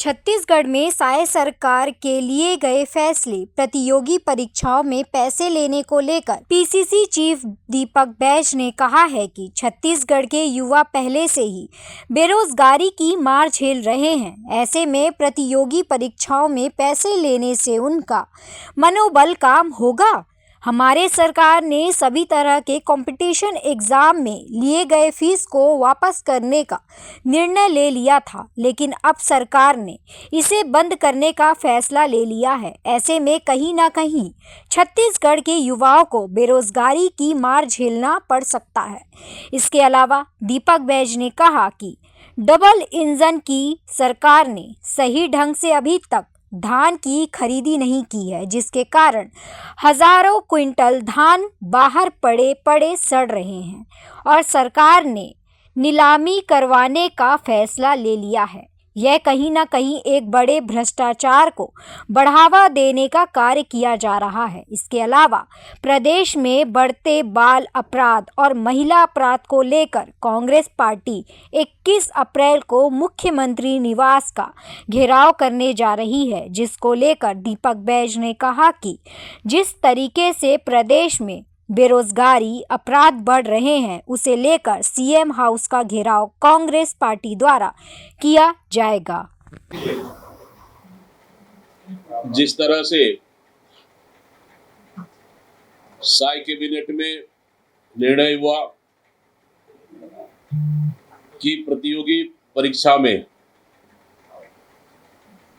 छत्तीसगढ़ में साय सरकार के लिए गए फैसले, प्रतियोगी परीक्षाओं में पैसे लेने को लेकर पीसीसी चीफ दीपक बैज ने कहा है कि छत्तीसगढ़ के युवा पहले से ही बेरोजगारी की मार झेल रहे हैं। ऐसे में प्रतियोगी परीक्षाओं में पैसे लेने से उनका मनोबल कम होगा। हमारे सरकार ने सभी तरह के कंपटीशन एग्जाम में लिए गए फीस को वापस करने का निर्णय ले लिया था, लेकिन अब सरकार ने इसे बंद करने का फैसला ले लिया है। ऐसे में कहीं ना कहीं छत्तीसगढ़ के युवाओं को बेरोजगारी की मार झेलना पड़ सकता है। इसके अलावा दीपक बैज ने कहा कि डबल इंजन की सरकार ने सही ढंग से अभी तक धान की खरीदी नहीं की है, जिसके कारण हजारों क्विंटल धान बाहर पड़े सड़ रहे हैं और सरकार ने नीलामी करवाने का फैसला ले लिया है। यह कहीं ना कहीं एक बड़े भ्रष्टाचार को बढ़ावा देने का कार्य किया जा रहा है। इसके अलावा प्रदेश में बढ़ते बाल अपराध और महिला अपराध को लेकर कांग्रेस पार्टी 21 अप्रैल को मुख्यमंत्री निवास का घेराव करने जा रही है, जिसको लेकर दीपक बैज ने कहा कि जिस तरीके से प्रदेश में बेरोजगारी अपराध बढ़ रहे हैं, उसे लेकर सीएम हाउस का घेराव कांग्रेस पार्टी द्वारा किया जाएगा। जिस तरह से साय कैबिनेट में निर्णय हुआ कि प्रतियोगी परीक्षा में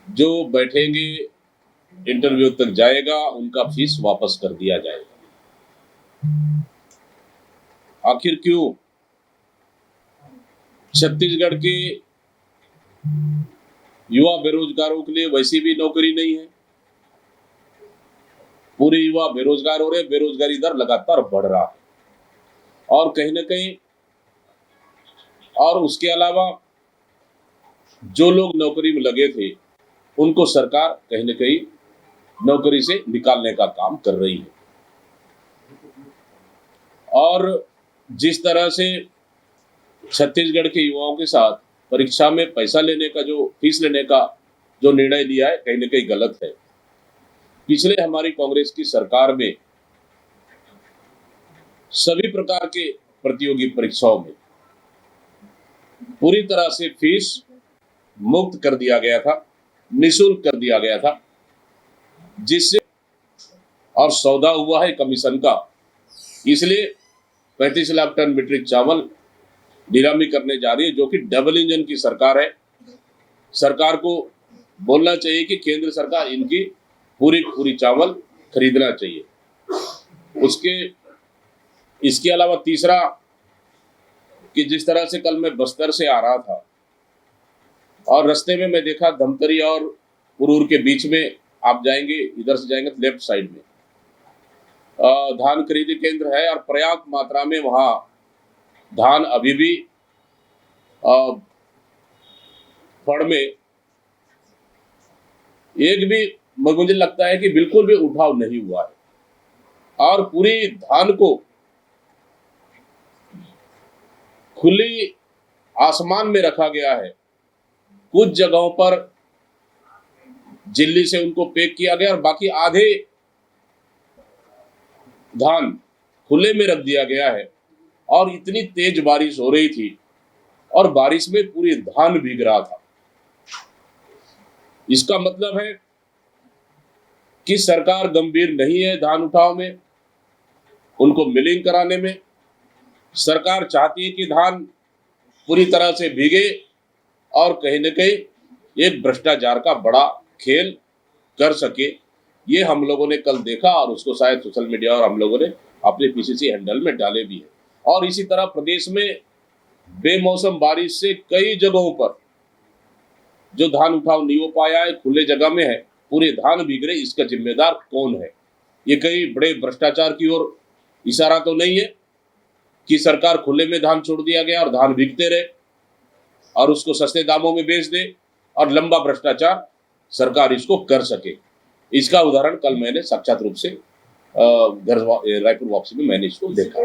जो बैठेंगे इंटरव्यू तक जाएगा, उनका फीस वापस कर दिया जाएगा। आखिर क्यों? छत्तीसगढ़ के युवा बेरोजगारों के लिए वैसी भी नौकरी नहीं है। पूरे युवा बेरोजगार हो रहे, बेरोजगारी दर लगातार बढ़ रहा है और कहीं ना कहीं, और उसके अलावा जो लोग नौकरी में लगे थे उनको सरकार कहीं ना कहीं नौकरी से निकालने का काम कर रही है। और जिस तरह से छत्तीसगढ़ के युवाओं के साथ परीक्षा में पैसा लेने का, जो फीस लेने का जो निर्णय लिया है, कहीं ना कहीं गलत है। पिछले हमारी कांग्रेस की सरकार में सभी प्रकार के प्रतियोगी परीक्षाओं में पूरी तरह से फीस मुक्त कर दिया गया था, निःशुल्क कर दिया गया था, जिससे और सौदा हुआ है कमीशन का। इसलिए 35 लाख टन मीट्रिक चावल नीलामी करने जा रही है, जो कि डबल इंजन की सरकार है। सरकार को बोलना चाहिए कि केंद्र सरकार इनकी पूरी चावल खरीदना चाहिए। इसके अलावा तीसरा कि जिस तरह से कल मैं बस्तर से आ रहा था और रास्ते में मैं देखा धमतरी और पुरूर के बीच में, आप जाएंगे इधर से जाएंगे तो लेफ्ट साइड में धान खरीदी केंद्र है और पर्याप्त मात्रा में वहां धान अभी भी फड़ में एक भी, मुझे लगता है कि बिल्कुल भी उठाव नहीं हुआ है और पूरी धान को खुली आसमान में रखा गया है। कुछ जगहों पर झिल्ली से उनको पैक किया गया और बाकी आधे धान खुले में रख दिया गया है। और इतनी तेज बारिश हो रही थी और बारिश में पूरी धान भीग रहा था। इसका मतलब है कि सरकार गंभीर नहीं है धान उठाव में, उनको मिलिंग कराने में। सरकार चाहती है कि धान पूरी तरह से भीगे और कहीं न कहीं एक भ्रष्टाचार का बड़ा खेल कर सके। ये हम लोगों ने कल देखा और उसको शायद सोशल मीडिया और हम लोगों ने अपने पीसीसी हैंडल में डाले भी है। और इसी तरह प्रदेश में बेमौसम बारिश से कई जगहों पर जो धान उठाव नहीं हो पाया है, खुले जगह में है, पूरे धान भीग रहे। इसका जिम्मेदार कौन है? ये कहीं बड़े भ्रष्टाचार की ओर इशारा तो नहीं है कि सरकार खुले में धान छोड़ दिया गया और धान भीगते रहे और उसको सस्ते दामों में बेच दे और लंबा भ्रष्टाचार सरकार इसको कर सके। इसका उदाहरण कल मैंने साक्षात रूप से रायपुर वापसी में मैंने इसको देखा।